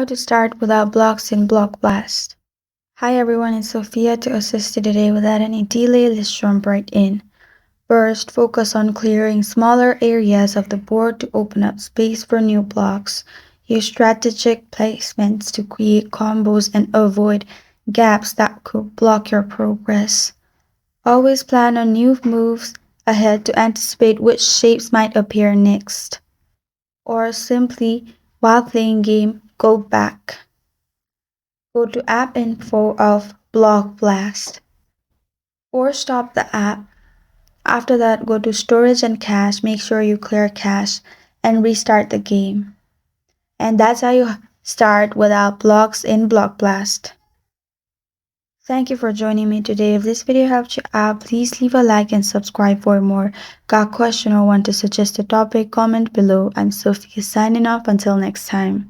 How to start without blocks in Block Blast. Hi everyone, it's Sophia to assist you today. Without any delay, let's jump right in. First, focus on clearing smaller areas of the board to open up space for new blocks. Use strategic placements to create combos and avoid gaps that could block your progress. Always plan on new moves ahead to anticipate which shapes might appear next. Or simply, while playing game, go back. Go to app info of Block Blast or stop the app. After that, go to storage and cache. Make sure you clear cache and restart the game. And that's how you start without blocks in Block Blast. Thank you for joining me today. If this video helped you out, please leave a like and subscribe for more. Got a question or want to suggest a topic? Comment below. I'm Sophia signing off. Until next time.